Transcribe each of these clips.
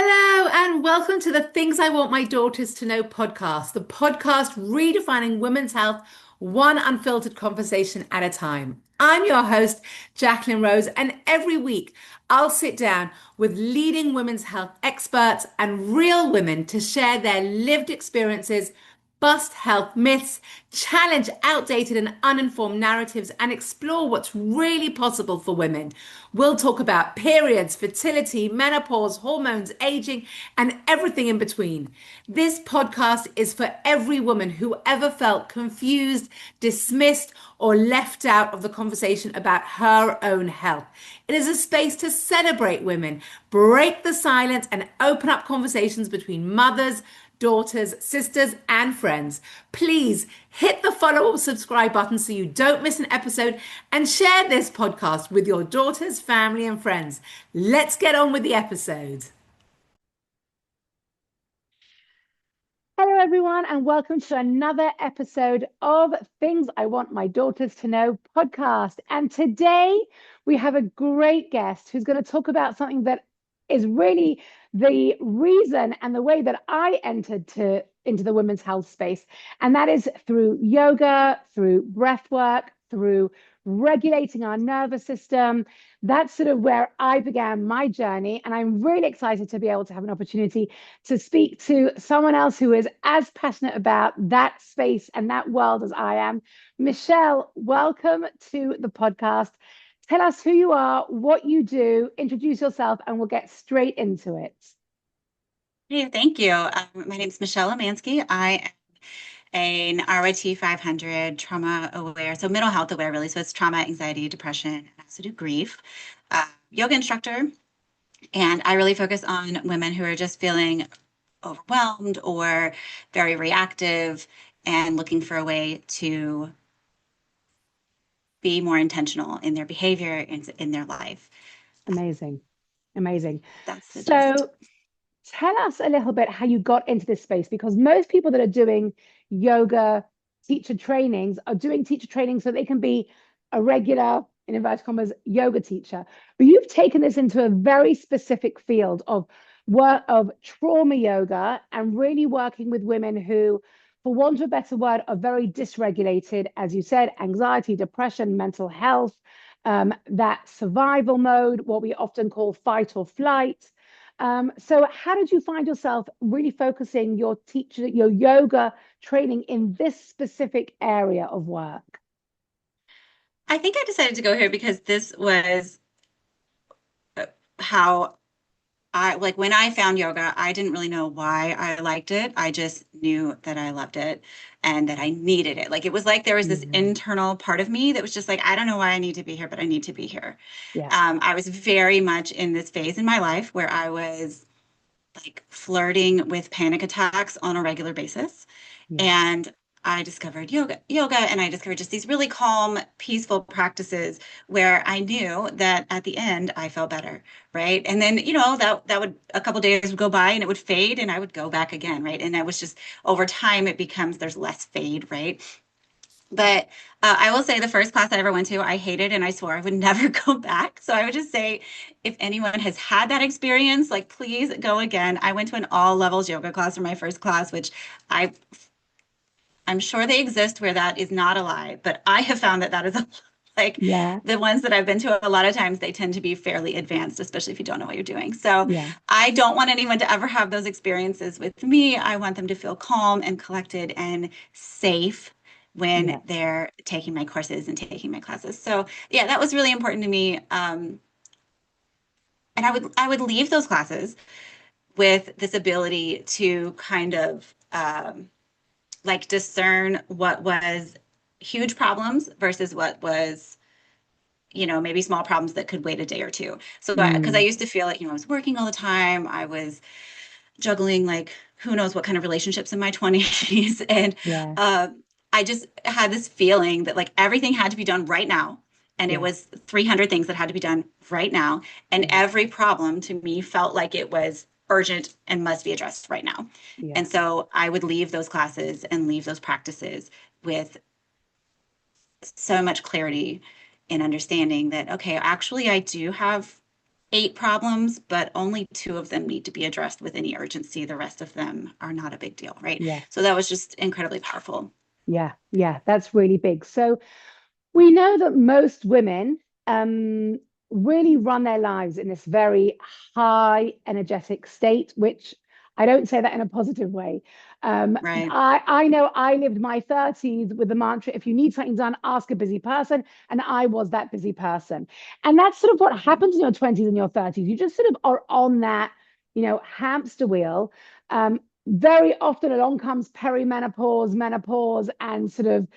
Hello, and welcome to the Things I Want My Daughters to Know podcast, the podcast redefining women's health one unfiltered conversation at a time. I'm your host, Jacqueline Rose, and every week I'll sit down with leading women's health experts and real women to share their lived experiences, bust health myths, challenge outdated and uninformed narratives, and explore what's really possible for women. We'll talk about periods, fertility, menopause, hormones, aging, and everything in between. This podcast is for every woman who ever felt confused, dismissed, or left out of the conversation about her own health. It is a space to celebrate women, break the silence, and open up conversations between mothers, daughters, sisters, and friends. Please hit the follow or subscribe button so you don't miss an episode and share this podcast with your daughters, family, and friends. Let's get on with the episode. Hello, everyone, and welcome to another episode of Things I Want My Daughters to Know podcast. And today we have a great guest who's going to talk about something that is really the reason and the way that I entered into the women's health space. And that is through yoga, through breath work, through regulating our nervous system. That's sort of where I began my journey. And I'm really excited to be able to have an opportunity to speak to someone else who is as passionate about that space and that world as I am. Michelle, welcome to the podcast. Tell us who you are, what you do, introduce yourself, and we'll get straight into it. Hey, thank you. My name is Michelle Lamansky. I am an RYT 500 trauma aware, so mental health aware, really. So it's trauma, anxiety, depression, and I also do grief. Yoga instructor, and I really focus on women who are just feeling overwhelmed or very reactive and looking for a way to be more intentional in their behavior and in their life. Amazing. Amazing. That's the gist. So tell us a little bit how you got into this space, because most people that are doing yoga teacher trainings are doing teacher training so they can be a regular, in inverted commas, yoga teacher. But you've taken this into a very specific field of work of trauma yoga and really working with women who, for want of a better word, are very dysregulated, as you said, anxiety, depression, mental health, that survival mode, what we often call fight or flight. So how did you find yourself really focusing your yoga training in this specific area of work? I think I decided to go here because this was how I like when I found yoga, I didn't really know why I liked it. I just knew that I loved it and that I needed it. Like it was like there was this Mhm. internal part of me that was just like, I don't know why I need to be here, but I need to be here. Yeah. I was very much in this phase in my life where I was like flirting with panic attacks on a regular basis. Yeah. And I discovered yoga, and I discovered just these really calm, peaceful practices where I knew that at the end I felt better, right? And then, that would a couple days would go by and it would fade and I would go back again, right? And that was just over time it becomes there's less fade, right? But I will say the first class I ever went to, I hated and I swore I would never go back. So I would just say, if anyone has had that experience, like please go again. I went to an all levels yoga class for my first class, which I I'm sure they exist where that is not a lie, but I have found that that is a like Yeah. the ones that I've been to a lot of times, they tend to be fairly advanced, especially if you don't know what you're doing. So Yeah. I don't want anyone to ever have those experiences with me. I want them to feel calm and collected and safe when Yeah. they're taking my courses and taking my classes. So yeah, that was really important to me. And I would leave those classes with this ability to kind of like discern what was huge problems versus what was, maybe small problems that could wait a day or two. So, because I Mm. used to feel like, I was working all the time, I was juggling like who knows what kind of relationships in my 20s. And Yeah. I just had this feeling that like everything had to be done right now. And it Yeah. was 300 things that had to be done right now. And Yeah. every problem to me felt like it was urgent and must be addressed right now. Yeah. And so I would leave those classes and leave those practices with so much clarity and understanding that, okay, actually, I do have 8 problems, but only 2 of them need to be addressed with any urgency. The rest of them are not a big deal, right? Yeah. So that was just incredibly powerful. Yeah. Yeah. That's really big. So we know that most women um, really run their lives in this very high energetic state, which I don't say that in a positive way. Right. I know I lived my 30s with the mantra, if you need something done, ask a busy person. And I was that busy person. And that's sort of what happens in your 20s and your 30s. You just sort of are on that, hamster wheel. Very often along comes perimenopause, menopause, and sort of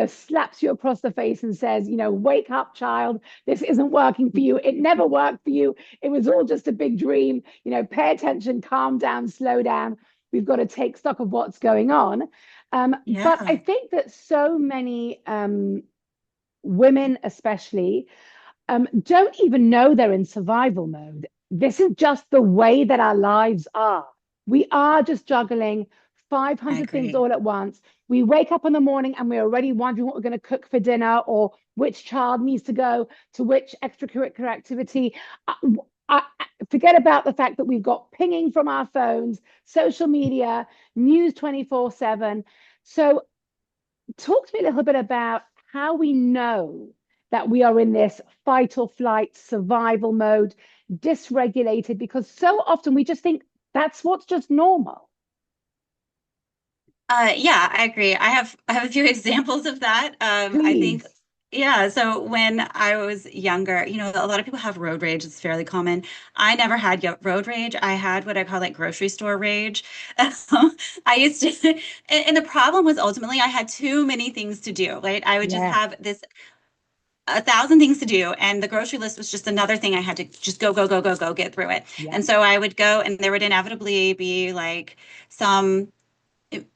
slaps you across the face and says, wake up, child. This isn't working for you. It never worked for you. It was all just a big dream. Pay attention, calm down, slow down. We've got to take stock of what's going on. But I Yeah, think that so many women, especially, don't even know they're in survival mode. This is just the way that our lives are. We are just juggling I 500 things agree. all at once. We wake up in the morning and we're already wondering what we're going to cook for dinner or which child needs to go to which extracurricular activity. I, I forget about the fact that we've got pinging from our phones, social media, news 24/7. So talk to me a little bit about how we know that we are in this fight or flight survival mode, dysregulated, because so often we just think that's what's just normal. Yeah, I agree. I have a few examples of that. I think, Please. yeah. So when I was younger, a lot of people have road rage. It's fairly common. I never had road rage. I had what I call like grocery store rage. I used to, and the problem was ultimately I had too many things to do, right? I would just Yeah, have this 1,000 things to do, and the grocery list was just another thing I had to just go, go, go, go, go, get through it. yeah, And so I would go, and there would inevitably be like some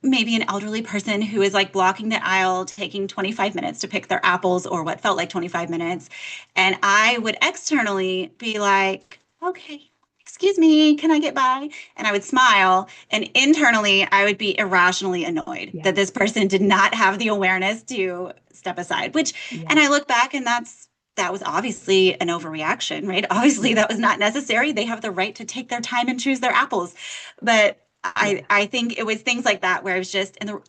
maybe an elderly person who is like blocking the aisle, taking 25 minutes to pick their apples or what felt like 25 minutes. And I would externally be like, okay, excuse me, can I get by? And I would smile. And internally, I would be irrationally annoyed yeah, that this person did not have the awareness to step aside, which, and yeah, I look back and that was obviously an overreaction, right? Obviously, yeah, that was not necessary. They have the right to take their time and choose their apples. But yeah, I think it was things like that where I was just in the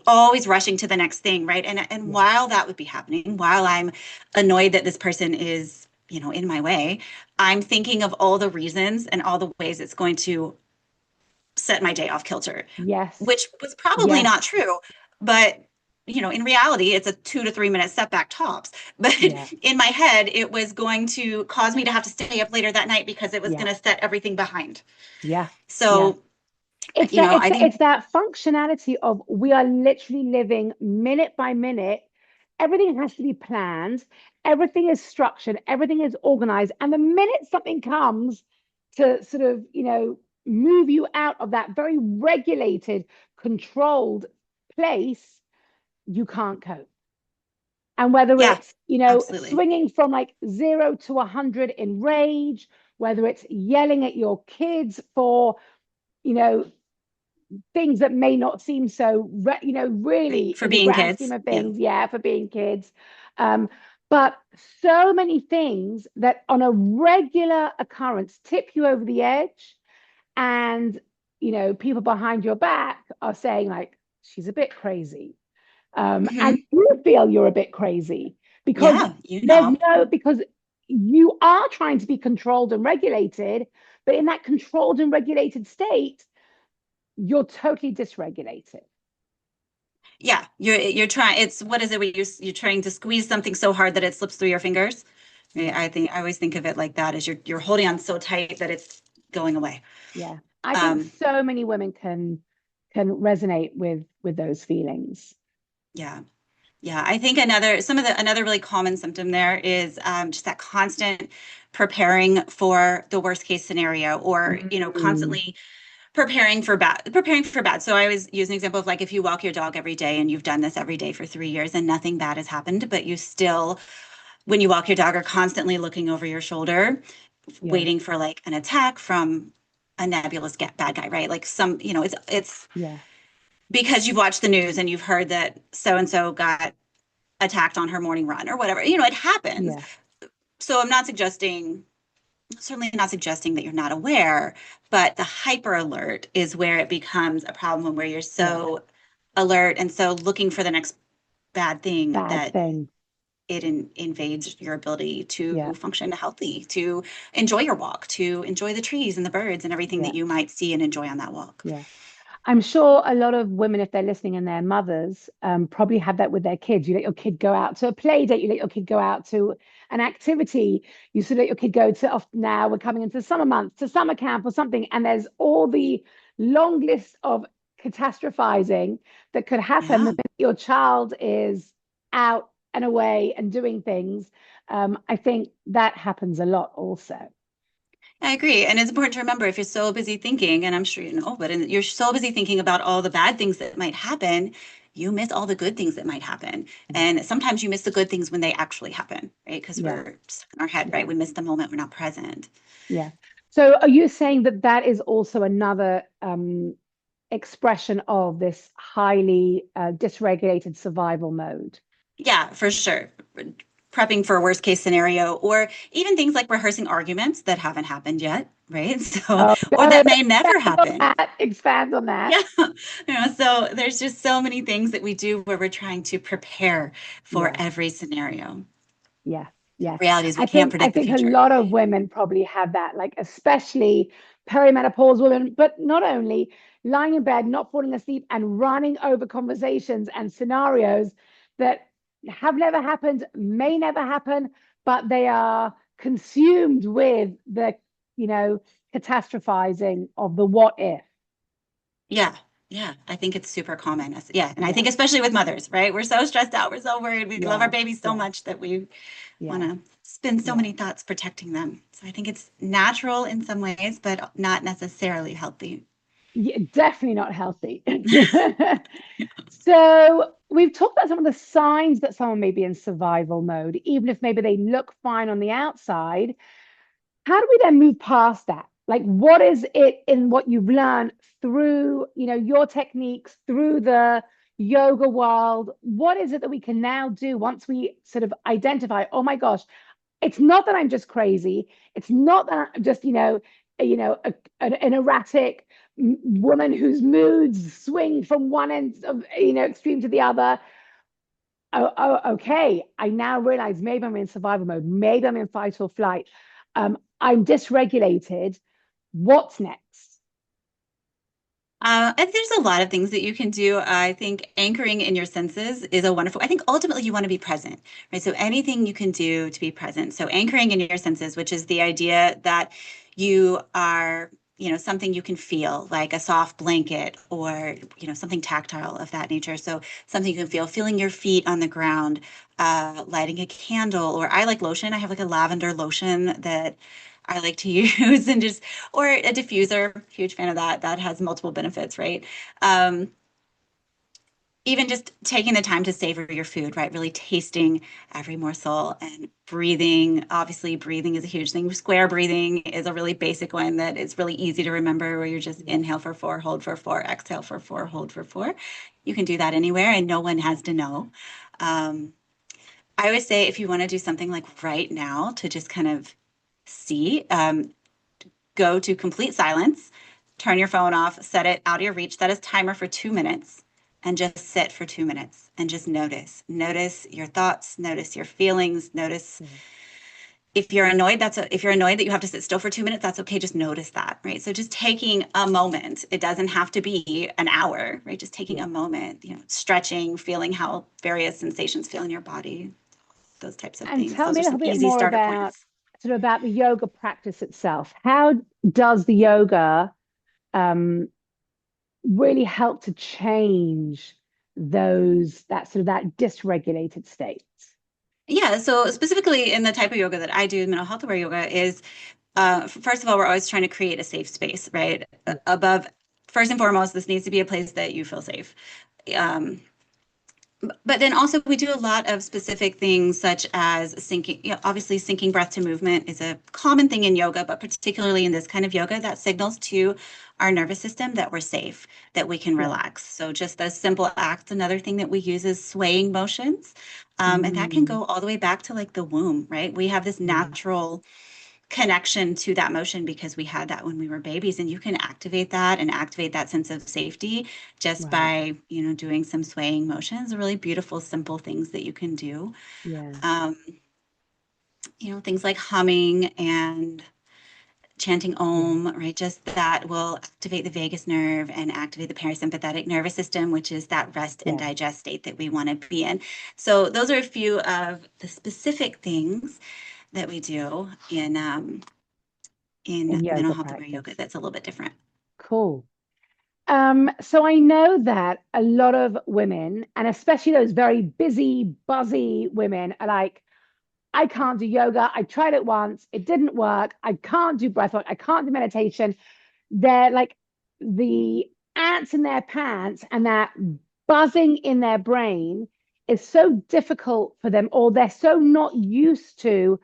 always rushing to the next thing, right? And yeah, while that would be happening, while I'm annoyed that this person is, in my way, I'm thinking of all the reasons and all the ways it's going to set my day off kilter, yes, which was probably yes, not true, but in reality, it's a 2 to 3 minute setback tops. But yeah, in my head, it was going to cause me to have to stay up later that night because it was yeah, going to set everything behind. yeah, yeah. So, It's that it's I think it's that functionality of we are literally living minute by minute. Everything has to be planned, everything is structured, everything is organized. And the minute something comes to sort of, move you out of that very regulated, controlled place, you can't cope. And whether yeah, it's, absolutely. swinging from like 0 to 100 in rage, whether it's yelling at your kids for, you know, things that may not seem so, Right. really For in the being grand scheme kids. of Yeah. things, yeah, for being kids. Um, but so many things that on a regular occurrence tip you over the edge. And, people behind your back are saying, like, she's a bit crazy. And Hmm. you feel you're a bit crazy because Yeah, you know. because you are trying to be controlled and regulated, but in that controlled and regulated state, you're totally dysregulated. Yeah, you're trying. It's what is it? Where you're trying to squeeze something so hard that it slips through your fingers. Yeah, I always think of it like that, as you're holding on so tight that it's going away. yeah. I think Um, so many women can resonate with those feelings. yeah. Yeah, I think another really common symptom there is just that constant preparing for the worst case scenario, or Mm, constantly preparing for bad. So I always use an example of like if you walk your dog every day and you've done this every day for 3 years and nothing bad has happened, but you still, when you walk your dog, are constantly looking over your shoulder, yeah, waiting for like an attack from a nebulous bad guy, right? Like it's yeah, because you've watched the news and you've heard that so and so got attacked on her morning run or whatever. It happens. yeah, So I'm not suggesting certainly not suggesting that you're not aware, but the hyper alert is where it becomes a problem, where you're Yeah. so alert and so looking for the next bad thing Bad that thing. it invades your ability to Yeah. function healthy, to enjoy your walk, to enjoy the trees and the birds and everything Yeah. that you might see and enjoy on that walk. Yeah. I'm sure a lot of women, if they're listening and their mothers, probably have that with their kids. You let your kid go out to a play date, you let your kid go out to an activity, you sort of let your kid go to, now we're coming into summer months, to summer camp or something, and there's all the long list of catastrophizing that could happen the Yeah. minute your child is out and away and doing things. I think that happens a lot also. I agree. And it's important to remember, if you're so busy thinking, and I'm sure you know, but you're so busy thinking about all the bad things that might happen, you miss all the good things that might happen. And sometimes you miss the good things when they actually happen, right? Because Yeah, we're stuck in our head, right? yeah, We miss the moment, we're not present. yeah. So are you saying that that is also another expression of this highly dysregulated survival mode? Yeah, for sure. Prepping for a worst case scenario, or even things like rehearsing arguments that haven't happened yet, right? So, Oh, or no, that may never expand on happen. that. Expand on that. Yeah. So there's just so many things that we do where we're trying to prepare for Yeah, every scenario. yeah, yeah. Reality is we I can't think I predict the think a future. lot of women probably have that, like especially perimenopause women, but not only lying in bed, not falling asleep, and running over conversations and scenarios that have never happened, may never happen, but they are consumed with the, you know, catastrophizing of the what if. Yeah. Yeah. I think it's super common. Yeah. And I Yeah, think especially with mothers, right? We're so stressed out. We're so worried. We love our yes, babies so yes, much that we want yeah, to spend so yeah. many thoughts protecting them. So I think it's natural in some ways, but not necessarily healthy. Yeah, definitely not healthy. So we've talked about some of the signs that someone may be in survival mode, even if maybe they look fine on the outside. How do we then move past that? Like, what is it in what you've learned through, your techniques, through the yoga world? What is it that we can now do once we sort of identify, oh my gosh, it's not that I'm just crazy. It's not that I'm just, an erratic woman whose moods swing from one end of, extreme to the other. Okay. I now realize maybe I'm in survival mode. Maybe I'm in fight or flight. I'm dysregulated. What's next? And there's a lot of things that you can do. I think anchoring in your senses is a wonderful. I think ultimately you want to be present, right? So anything you can do to be present. So anchoring in your senses, which is the idea that you are, something you can feel, like a soft blanket or, something tactile of that nature. So something you can feel, feeling your feet on the ground, lighting a candle, or I like lotion. I have like a lavender lotion that I like to use, and just, or a diffuser, huge fan of that. That has multiple benefits, right? Um, Even just taking the time to savor your food, right? Really tasting every morsel and breathing. Obviously, breathing is a huge thing. Square breathing is a really basic one that is really easy to remember, where you're just Yeah. inhale for 4, hold for 4, exhale for 4, hold for 4. You can do that anywhere and no one has to know. Um, I would say if you want to do something like right now to just kind of see, go to complete silence, turn your phone off, set it out of your reach, set a timer for 2 minutes, and just sit for 2 minutes and just notice. Notice your thoughts, notice your feelings, notice Yeah. if you're annoyed, if you're annoyed that you have to sit still for 2 minutes, that's okay. Just notice that, right? So just taking a moment. It doesn't have to be an hour, right? Just taking Yeah. a moment, stretching, feeling how various sensations feel in your body, those types of And things. tell Those me are a little some bit easy more starter about points. the yoga practice itself. How does the yoga um, really help to change that dysregulated state? Yeah, so specifically in the type of yoga that I do, mental health aware yoga, is first of all, we're always trying to create a safe space, right? Yeah. Above, first and foremost, this needs to be a place that you feel safe. Um, but then also we do a lot of specific things such as syncing, obviously syncing breath to movement is a common thing in yoga, but particularly in this kind of yoga that signals to our nervous system that we're safe, that we can Yeah. relax. So just those simple acts. Another thing that we use is swaying motions. And that can Mm, go all the way back to like the womb, right? We have this yeah. natural connection to that motion because we had that when we were babies, and you can activate that and activate that sense of safety just Right. by, doing some swaying motions, really beautiful, simple things that you can do. Yeah. Um, things like humming and chanting Yeah. Om, right? Just that will activate the vagus nerve and activate the parasympathetic nervous system, which is that rest and Yeah. digest state that we want to be in. So those are a few of the specific things that we do in In mental yoga health aware yoga practice. that's a little bit different. Cool. So I know that a lot of women, and especially those very busy, buzzy women, are like, I can't do yoga. I tried it once, it didn't work. I can't do breath work. I can't do meditation. They're like the ants in their pants, and that buzzing in their brain is so difficult for them, or they're so not used to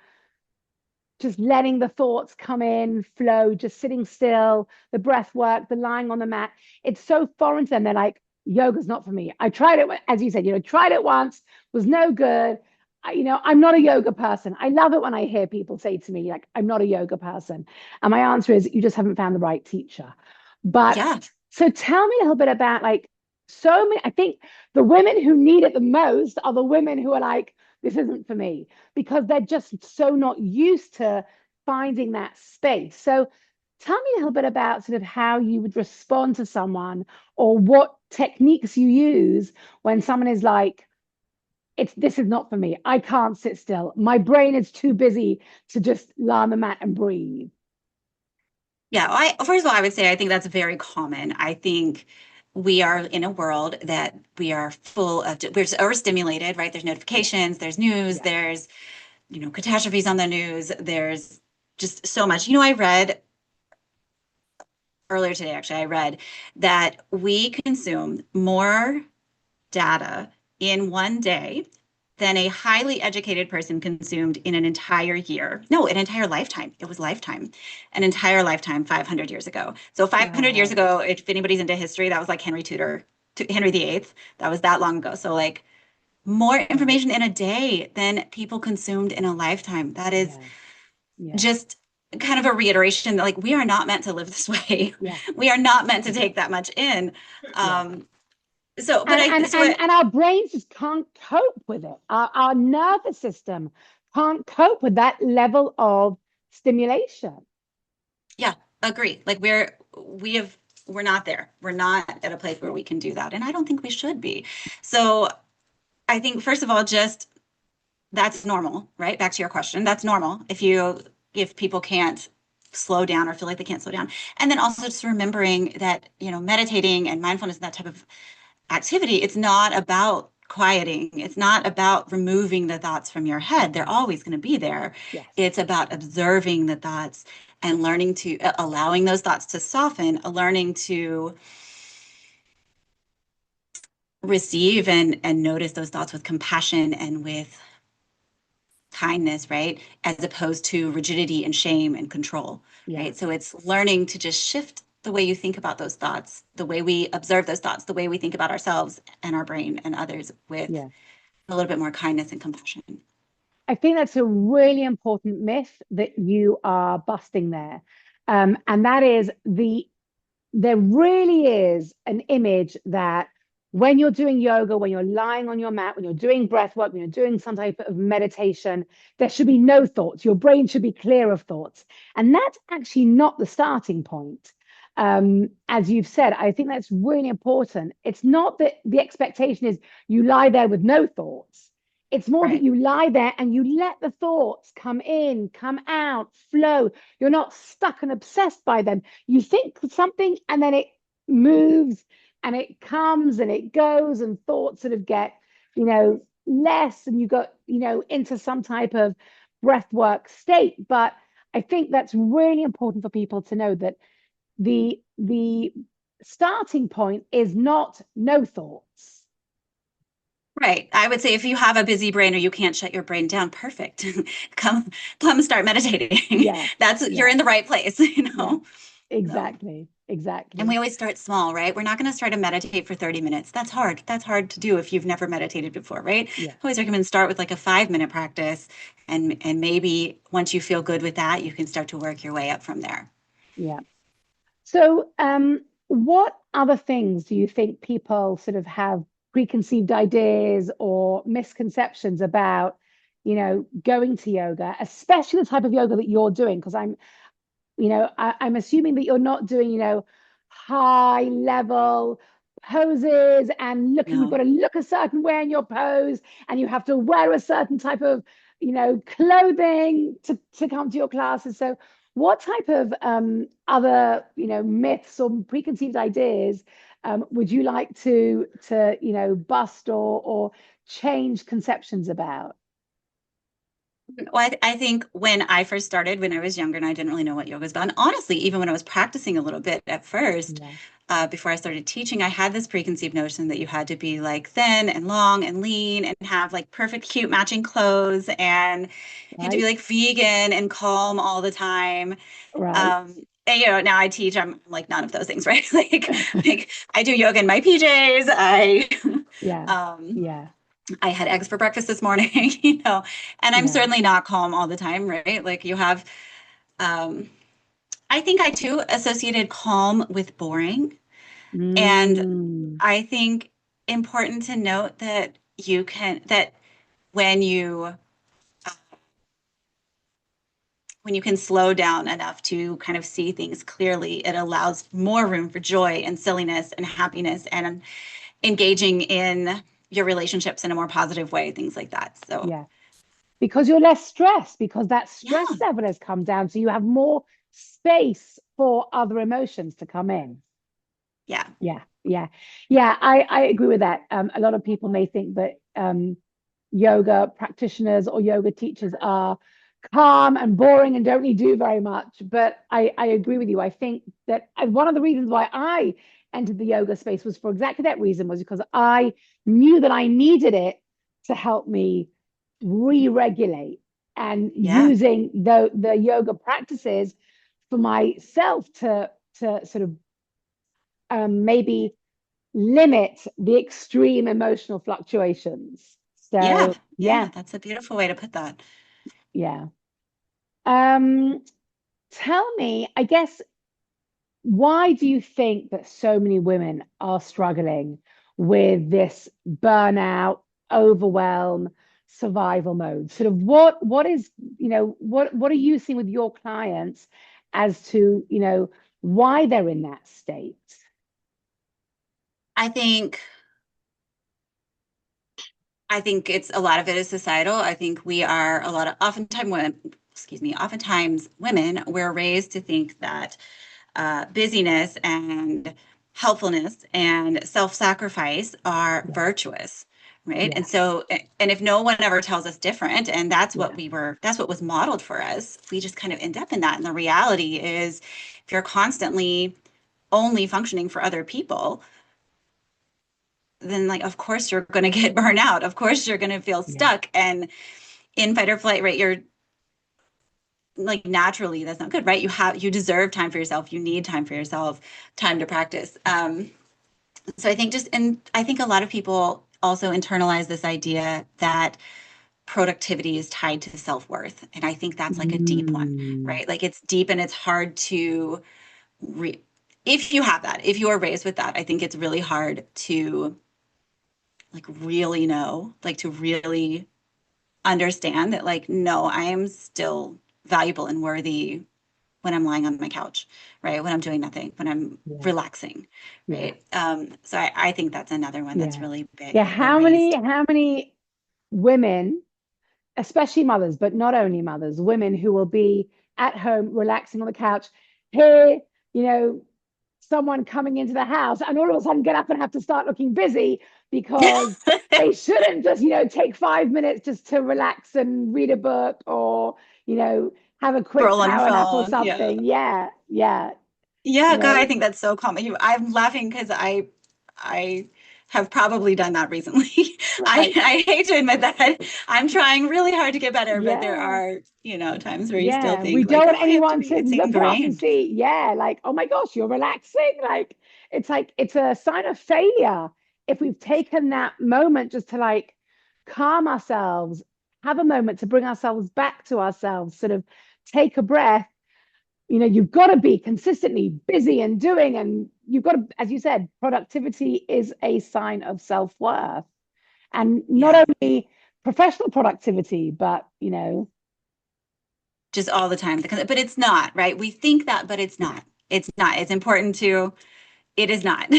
just letting the thoughts come in, flow, just sitting still, the breath work, the lying on the mat. It's so foreign to them. They're like, yoga's not for me. I tried it, as you said, tried it once, was no good. I'm not a yoga person. I love it when I hear people say to me, like, I'm not a yoga person. And my answer is, you just haven't found the right teacher. But Yeah. so tell me a little bit about like so many, I think the women who need it the most are the women who are like, this isn't for me, because they're just so not used to finding that space. So tell me a little bit about sort of how you would respond to someone, or what techniques you use when someone is like, this is not for me. I can't sit still. My brain is too busy to just lie on the mat and breathe. Yeah, first of all, I would say I think that's very common. I think we are in a world that we are full of, we're overstimulated, right? There's Yeah, notifications, there's news, yeah, there's, catastrophes on the news, there's just so much. I read earlier today, actually, I read that we consume more data in one day than a highly educated person consumed in an entire year. No, an entire lifetime. It was lifetime, an entire lifetime 500 years ago. So 500 years wow, ago, if anybody's into history, that was like Henry VIII. That was that long ago. So like more right, information in a day than people consumed in a lifetime. That is yeah, yeah, just kind of a reiteration that like we are not meant to live this way. yeah, We are not meant to take that much in. yeah. Um, so, but and I, and so and it, and our brains just can't cope with it. Our nervous system can't cope with that level of stimulation. Yeah, agree. Like we're not there. We're not at a place where Yeah, we can do that. And I don't think we should be. So I think first of all, just that's normal, right? Back to your question. That's normal if people can't slow down or feel like they can't slow down. And then also just remembering that, meditating and mindfulness and that type of activity, it's not about quieting. It's not about removing the thoughts from your head. They're always going to be there. yes, It's about observing the thoughts and learning to allowing those thoughts to soften, learning to receive and notice those thoughts with compassion and with kindness, right? As opposed to rigidity and shame and control, yeah, right? So it's learning to just shift the way you think about those thoughts, the way we observe those thoughts, the way we think about ourselves and our brain and others with yeah. a little bit more kindness and compassion. I think that's a really important myth that you are busting there. And that is there really is an image that when you're doing yoga, when you're lying on your mat, when you're doing breath work, when you're doing some type of meditation, there should be no thoughts. Your brain should be clear of thoughts. And that's actually not the starting point. As you've said, I think that's really important. It's not that the expectation is you lie there with no thoughts. It's more that Right. you lie there and you let the thoughts come in, come out, flow. You're not stuck and obsessed by them. You think something and then it moves and it comes and it goes, and thoughts sort of get, less, and you got, into some type of breath work state. But I think that's really important for people to know that the starting point is not no thoughts. Right. I would say if you have a busy brain or you can't shut your brain down, perfect. Come start meditating. Yeah, You're yeah, in the right place, yeah. So, exactly, and exactly. we always start small, right? We're not going to start to meditate for 30 minutes. That's hard. That's hard to do if you've never meditated before, right? Yeah, I always recommend start with like a 5-minute practice, and maybe once you feel good with that, you can start to work your way up from there. yeah. So, what other things do you think people sort of have preconceived ideas or misconceptions about, going to yoga, especially the type of yoga that you're doing? Because I'm assuming that you're not doing, high level poses and you've got No. to look a certain way in your pose, and you have to wear a certain type of, clothing to come to your classes. So what type of other, myths or preconceived ideas would you like to, bust or change conceptions about? Well, I think when I first started, when I was younger and I didn't really know what yoga was about, and honestly, even when I was practicing a little bit at first, Yeah, before I started teaching, I had this preconceived notion that you had to be like thin and long and lean and have like perfect, cute matching clothes, and you had to be right, like vegan and calm all the time. right. And now I teach, I'm like none of those things, right? Like I do yoga in my PJs. Yeah, Um, yeah, I had eggs for breakfast this morning, and I'm yeah. certainly not calm all the time, right? Like you have, um, I think I too associated calm with boring. And Mm, I think important to note that that when you, when you can slow down enough to kind of see things clearly, it allows more room for joy and silliness and happiness and engaging in your relationships in a more positive way, things like that. So, yeah. Because you're less stressed, because that stress yeah, level has come down. So you have more space for other emotions to come in. yeah, Yeah, yeah, yeah. I agree with that. A lot of people may think that yoga practitioners or yoga teachers are calm and boring and don't really do very much. But I agree with you. I think that one of the reasons why I entered the yoga space was for exactly that reason, was because I knew that I needed it to help me re-regulate, and yeah, using the yoga practices for myself to sort of maybe limit the extreme emotional fluctuations. yeah, So yeah. yeah, That's a beautiful way to put that. yeah. Um, Tell me, I guess, why do you think that so many women are struggling with this burnout, overwhelm, survival mode? Sort of what is, what are you seeing with your clients as to, why they're in that state? I think I think it's a lot of it is societal. I think we are a lot of oftentimes women, excuse me, oftentimes women, we're raised to think that busyness and helpfulness and self-sacrifice are Yeah, virtuous, right? yeah, And so, and if no one ever tells us different, and yeah, that's what was modeled for us, we just kind of end up in that. And the reality is, if you're constantly only functioning for other people, then like of course you're going to get burned out. Of course you're going to feel yeah, stuck and in fight or flight, right? You're like naturally that's not good, right? You deserve time for yourself. You need time for yourself, time to practice. So I think and I think a lot of people also internalize this idea that productivity is tied to self-worth. And I think that's like a deep one, mm, right? Like it's deep and it's hard to if you have that, if you are raised with that, I think it's really hard to like really know, like to really understand that like no, I am still valuable and worthy when I'm lying on my couch, right? When I'm doing nothing, when I'm yeah, relaxing, yeah, right? So I think that's another one that's yeah, really big yeah. that we're How many raised. how many women, especially mothers, but not only mothers, women who will be at home relaxing on the couch, hear, you know, someone coming into the house, and all of a sudden get up and have to start looking busy because they shouldn't just, take 5 minutes just to relax and read a book, or, you know, have a quick Scroll on your power nap or phone. Yeah. something. Yeah, yeah, Yeah, you God, I know, think that's so common. I'm laughing because I have probably done that recently. Right. I hate to admit that. I'm trying really hard to get better, but there Yeah. are, times where you still Yeah. We think don't like, want oh, I have to anyone be, to it's look up and ingrained. see, yeah, like, oh my gosh, you're relaxing. Like it's a sign of failure if we've taken that moment just to like calm ourselves, have a moment to bring ourselves back to ourselves, sort of take a breath. You've got to be consistently busy and doing, and you've got to, as you said, productivity is a sign of self-worth. And not Yeah. only professional productivity, but, Just all the time. But it's not, right? We think that, but it's yeah, not. It's not. It's important to, it is not.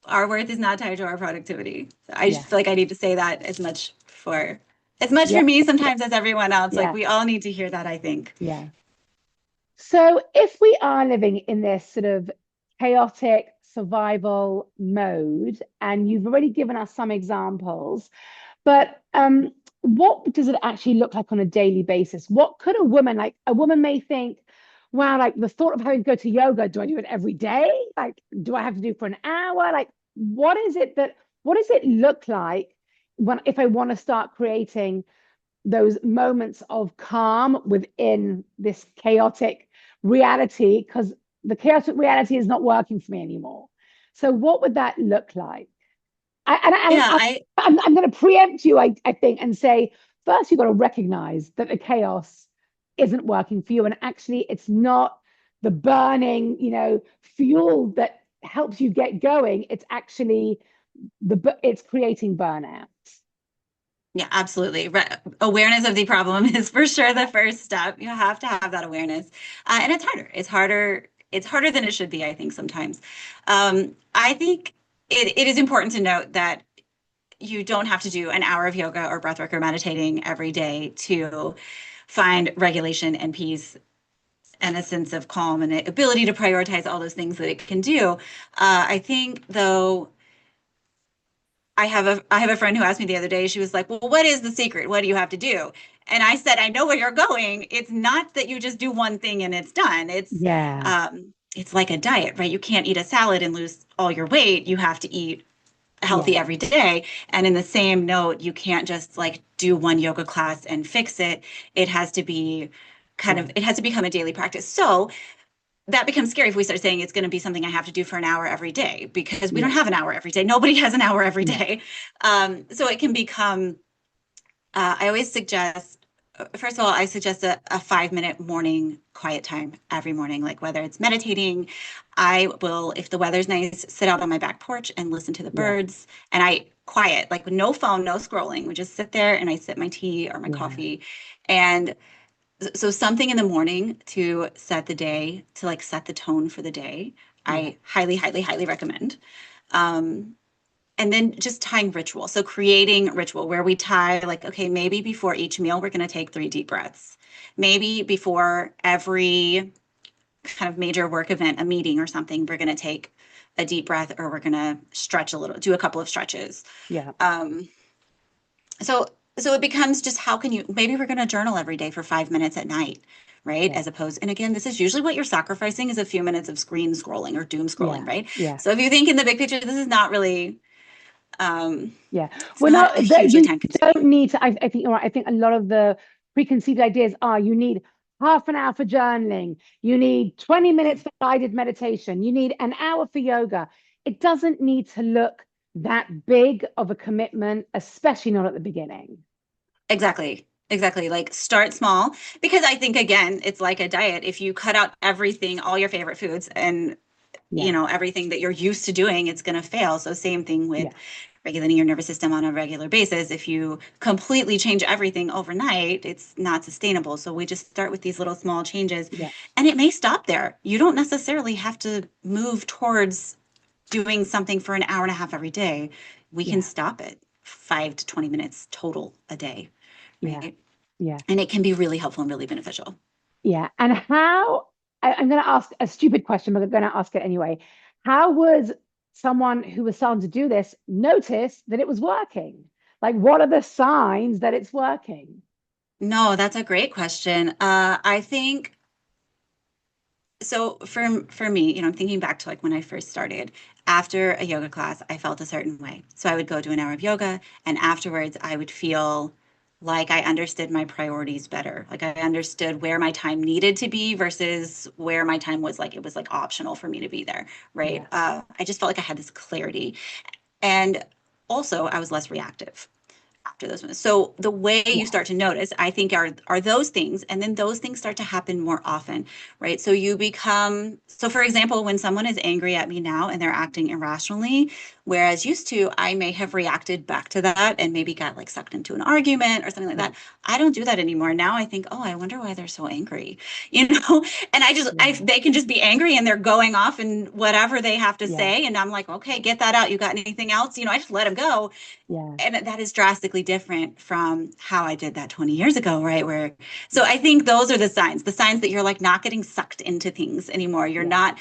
Our worth is not tied to our productivity. So I just yeah, feel like I need to say that as much yeah, for me sometimes as everyone else. Like yeah, we all need to hear that, I think. yeah. So if we are living in this sort of chaotic survival mode, and you've already given us some examples, but what does it actually look like on a daily basis? What could a woman may think, wow, like the thought of having to go to yoga, do I do it every day? Like, do I have to do for an hour? Like, what does it look like if I want to start creating those moments of calm within this chaotic reality? Because the chaotic reality is not working for me anymore. So what would that look like? Yeah, I'm going to preempt you, I think, and say, first, you've got to recognize that the chaos isn't working for you. And actually, it's not the burning, fuel that helps you get going. It's actually it's creating burnout. yeah, absolutely. Awareness of the problem is for sure the first step. You have to have that awareness. And it's harder. It's harder than it should be, I think, sometimes. I think it is important to note that you don't have to do an hour of yoga or breathwork or meditating every day to find regulation and peace and a sense of calm and the ability to prioritize all those things that it can do. I think, though, I have a friend who asked me the other day. She was like, "Well, what is the secret? What do you have to do?" And I said, "I know where you're going. It's not that you just do one thing and it's done. Yeah, It's like a diet, right? You can't eat a salad and lose all your weight. You have to eat yeah, healthy every day. And in the same note, you can't just like do one yoga class and fix it. It has to be yeah, it has to become a daily practice. So that becomes scary if we start saying it's going to be something I have to do for an hour every day because we don't yeah, have an hour every day. Nobody has an hour every no, day. So it can become, I always suggest, first of all, I suggest a 5 minute morning quiet time every morning, like whether it's meditating, I will, if the weather's nice, sit out on my back porch and listen to the yeah, birds. And I quiet, like no phone, no scrolling. We just sit there and I sip my tea or my yeah, coffee. And so something in the morning to set the day, to like set the tone for the day, yeah, I highly, highly, highly recommend. Um, and then just tying ritual. So creating ritual where we tie like, okay, maybe before each meal, we're going to take 3 deep breaths. Maybe before every kind of major work event, a meeting or something, we're going to take a deep breath or we're going to stretch a little, do a couple of stretches. yeah, Um, so so it becomes just how can you, maybe we're going to journal every day for 5 minutes at night, right? yeah, As opposed, and again, this is usually what you're sacrificing is a few minutes of screen scrolling or doom scrolling, yeah, right? yeah. So if you think in the big picture, this is not really, um, Yeah. it's Well, not no, a that hugely you time consuming. don't need to. I think you're right. I think a lot of the preconceived ideas are you need half an hour for journaling, you need 20 minutes for guided meditation, you need an hour for yoga. It doesn't need to look that big of a commitment, especially not at the beginning. Exactly. Exactly. Like start small because I think again, it's like a diet. If you cut out everything, all your favorite foods and Yeah. everything that you're used to doing, it's going to fail. So same thing with Yeah. regulating your nervous system on a regular basis. If you completely change everything overnight, it's not sustainable. So we just start with these little small changes Yeah. and it may stop there. You don't necessarily have to move towards doing something for an hour and a half every day. We can Yeah. stop at 5 to 20 minutes total a day, Yeah. right? Yeah. And it can be really helpful and really beneficial. Yeah. And I'm going to ask a stupid question, but I'm going to ask it anyway. How was someone who was starting to do this notice that it was working? Like, what are the signs that it's working? No, that's a great question. I think So for me, I'm thinking back to like when I first started. After a yoga class, I felt a certain way. So I would go do an hour of yoga, and afterwards I would feel like I understood my priorities better. Like I understood where my time needed to be versus where my time was like it was like optional for me to be there, right? Yeah, I just felt like I had this clarity. And also I was less reactive after those ones. So the way you yeah, start to notice, I think, are those things, and then those things start to happen more often, right? So you become so, for example, when someone is angry at me now and they're acting irrationally, whereas used to I may have reacted back to that and maybe got like sucked into an argument or something like yeah, that. I don't do that anymore. Now I think, oh, I wonder why they're so angry, you know? And I yeah, they can just be angry and they're going off and whatever they have to yeah, say, and I'm like, okay, get that out. You got anything else? I just let them go, yeah, and that is drastically different from how I did that 20 years ago, right? So I think those are the signs that you're like not getting sucked into things anymore. You're yeah, not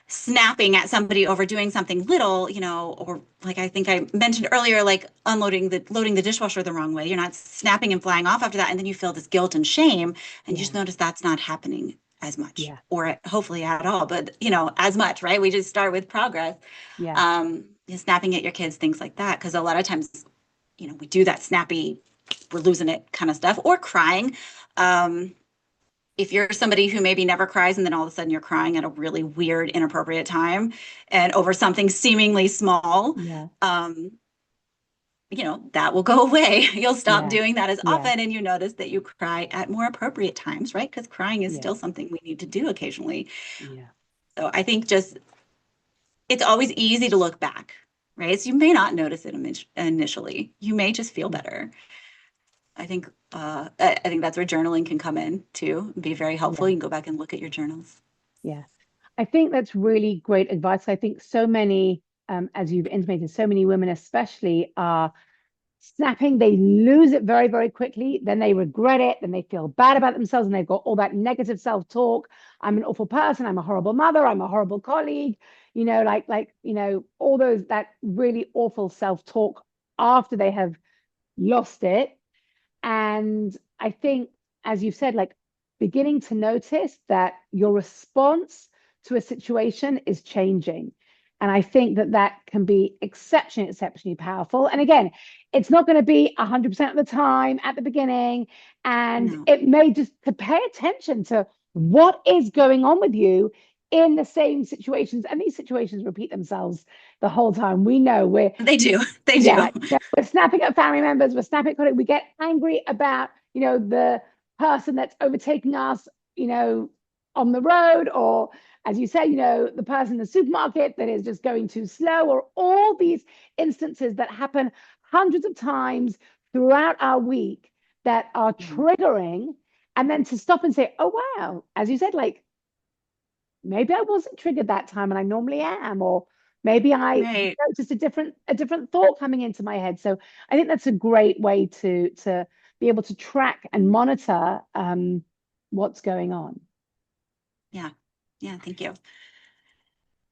snapping at somebody over doing something little, or like I think I mentioned earlier, like loading the dishwasher the wrong way. You're not snapping and flying off after that. And then you feel this guilt and shame, and you just yeah, notice that's not happening as much yeah, or hopefully at all, but as much, right? We just start with progress. yeah, Snapping at your kids, things like that. Because a lot of times we do that snappy, we're losing it kind of stuff, or crying. Um, if you're somebody who maybe never cries and then all of a sudden you're crying at a really weird, inappropriate time and over something seemingly small, yeah, um, that will go away. You'll stop yeah, doing that as yeah, often and you notice that you cry at more appropriate times, right? Because crying is yeah, still something we need to do occasionally. yeah, So I think just it's always easy to look back, right? So you may not notice it initially. You may just feel yeah, better. I think that's where journaling can come in too, be very helpful. yeah, You can go back and look at your journals. yeah. I think that's really great advice. I think so many, as you've intimated, so many women especially are snapping. They lose it very, very quickly. Then they regret it. Then they feel bad about themselves and they've got all that negative self-talk. I'm an awful person. I'm a horrible mother. I'm a horrible colleague. All those that really awful self-talk after they have lost it. And I think, as you said, like beginning to notice that your response to a situation is changing. And I think that that can be exceptionally, exceptionally powerful. And again, it's not going to be 100% of the time at the beginning. And No, it may just to pay attention to what is going on with you in the same situations. And these situations repeat themselves the whole time. We know they do. They yeah, do. like we're snapping at family members, we're snapping at colleagues, we get angry about, the person that's overtaking us, on the road, or as you say, the person in the supermarket that is just going too slow, or all these instances that happen hundreds of times throughout our week that are Mhm. triggering, and then to stop and say, oh wow, as you said, like maybe I wasn't triggered that time and I normally am, or maybe I Right. just a different thought coming into my head. So I think that's a great way to be able to track and monitor what's going on. Yeah. Yeah. Thank you.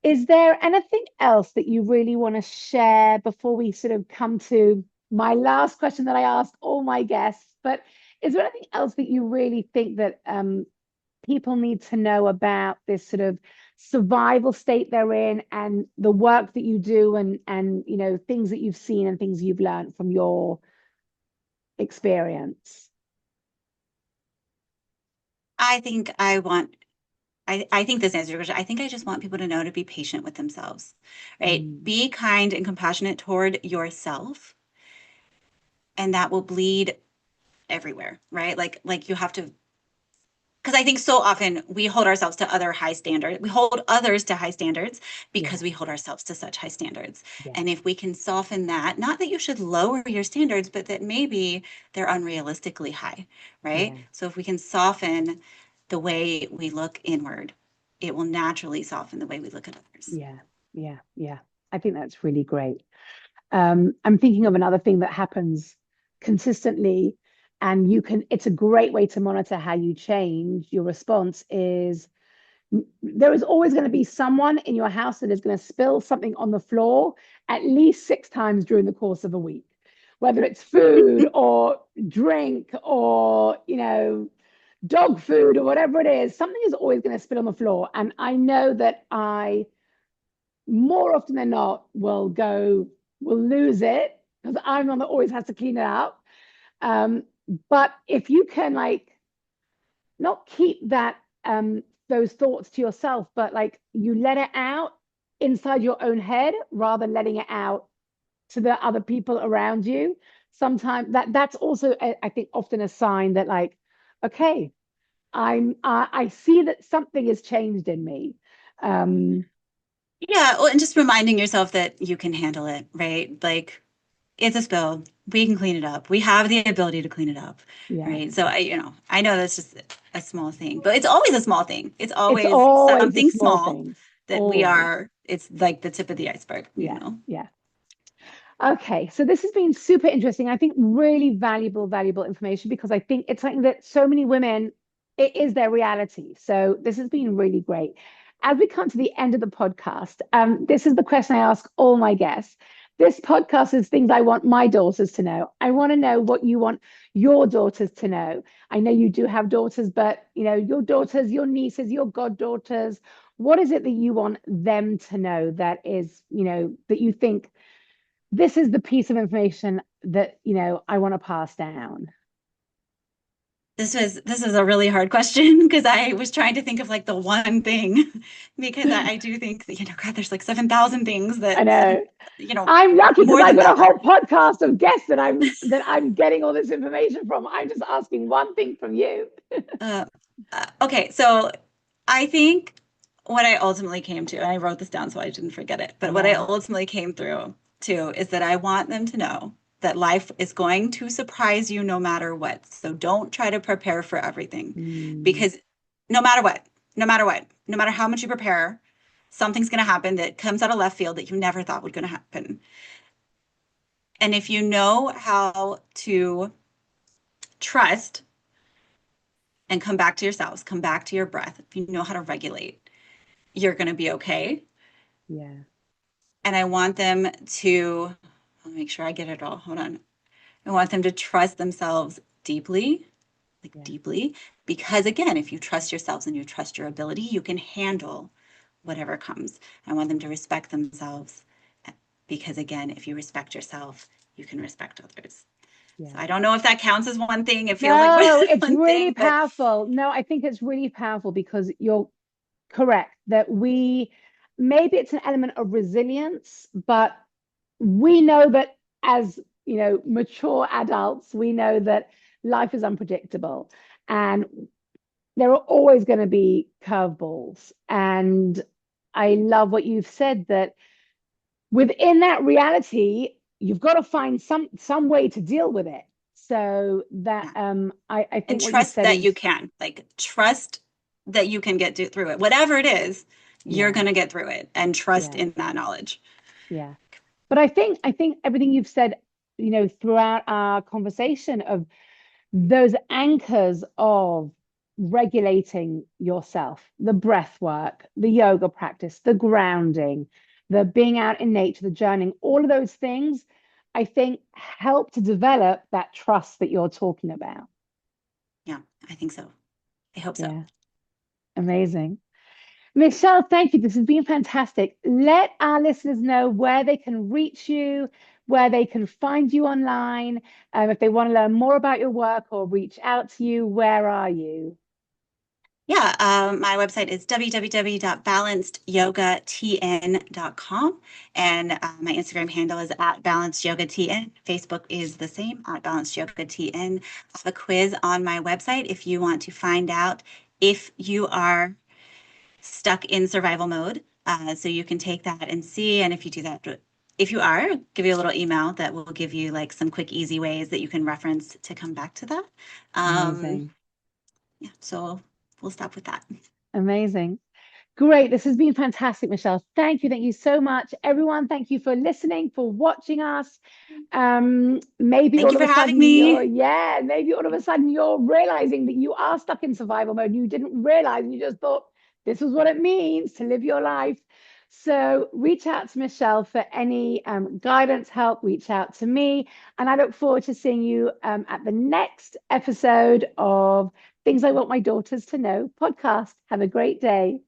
Is there anything else that you really want to share before we sort of come to my last question that I ask all my guests? But is there anything else that you really think that people need to know about this sort of survival state they're in, and the work that you do, and things that you've seen and things you've learned from your experience? I think I think this answers your question. I think I just want people to know to be patient with themselves, right? Mm, Be kind and compassionate toward yourself, and that will bleed everywhere, right? Like you have to, because I think so often we hold ourselves to other high standards. We hold others to high standards yeah, because we hold ourselves to such high standards. yeah, And if we can soften that, not that you should lower your standards, but that maybe they're unrealistically high, right? yeah, So if we can soften the way we look inward, it will naturally soften the way we look at others. yeah, yeah, yeah. I think that's really great. I'm thinking of another thing that happens consistently, and it's a great way to monitor how you change your response is there is always going to be someone in your house that is going to spill something on the floor at least 6 times during the course of a week, whether it's food or drink or, dog food or whatever it is, something is always going to spill on the floor. And I know that I, more often than not, will lose it because I'm the one that always has to clean it up. Um, but if you can like not keep that those thoughts to yourself, but like you let it out inside your own head rather than letting it out to the other people around you. Sometimes that's also I think often a sign that like, okay, I see that something has changed in me. Um, Yeah, well, and just reminding yourself that you can handle it, right? Like it's a spill. We can clean it up. We have the ability to clean it up, yeah, right? So I know that's just a small thing, but it's always a small thing. It's it's always always the something small small things, that always. it's like the tip of the iceberg, Yeah, yeah. Okay, so this has been super interesting. I think really valuable information because I think it's something that so many women, it is their reality. So this has been really great. As we come to the end of the podcast, this is the question I ask all my guests. This podcast is things I want my daughters to know. I want to know what you want your daughters to know. I know you do have daughters, but your daughters, your nieces, your goddaughters, what is it that you want them to know that is, that you think this is the piece of information that I want to pass down? This is a really hard question because I was trying to think of like the one thing because I do think that, God, there's like 7,000 things I that know. you know, I'm lucky because more I've than got a that. whole podcast of guests that I'm getting all this information from. I'm just asking one thing from you. Uh, okay, so I think what I ultimately came to, and I wrote this down so I didn't forget it, but what I Yeah. ultimately came through to is that I want them to know that life is going to surprise you no matter what. So don't try to prepare for everything Mm, because no matter what, no matter what, no matter how much you prepare, something's going to happen that comes out of left field that you never thought was going to happen. And if you know how to trust and come back to yourselves, come back to your breath, if you know how to regulate, you're going to be okay. yeah. And I want them to, I'll make sure I get it all. Hold on. I want them to trust themselves deeply, like Yeah. deeply, because again, if you trust yourselves and you trust your ability, you can handle whatever comes. I want them to respect themselves because again, if you respect yourself, you can respect others. So Yeah. I don't know if that counts as one thing. It feels like No, it's one really thing, but powerful. No, I think it's really powerful because you're correct that maybe it's an element of resilience, but we know that as mature adults, we know that life is unpredictable and there are always going to be curveballs. And I love what you've said that within that reality, you've got to find some way to deal with it. So that yeah. I And think what you've trust said that you is, can, like trust that you can through it. Whatever it is, you're yeah, going to get through it and trust yeah, in that knowledge. yeah. But I think everything you've said, throughout our conversation of those anchors of regulating yourself, the breath work, the yoga practice, the grounding, the being out in nature, the journaling, all of those things, I think help to develop that trust that you're talking about. Yeah, I think so. I hope so. Yeah, amazing. Michelle, thank you. This has been fantastic. Let our listeners know where they can reach you, where they can find you online. If they want to learn more about your work or reach out to you, where are you? Yeah, my website is www.balancedyogatn.com. And my Instagram handle is at balancedyogatn. Facebook is the same, at balancedyogatn. I have a quiz on my website if you want to find out if you are stuck in survival mode. So you can take that and see. And if you do that, if you are, I'll give you a little email that will give you like some quick, easy ways that you can reference to come back to that. Amazing. Yeah, so we'll stop with that. Amazing. Great. This has been fantastic, Michelle. Thank you. Thank you so much. Everyone, thank you for listening, for watching us. Maybe Thank all you of for a having sudden me. maybe all of a sudden you're realizing that you are stuck in survival mode. You didn't realize, you just thought this is what it means to live your life. So reach out to Michelle for any guidance, help, reach out to me. And I look forward to seeing you at the next episode of Things I Want My Daughters to Know podcast. Have a great day.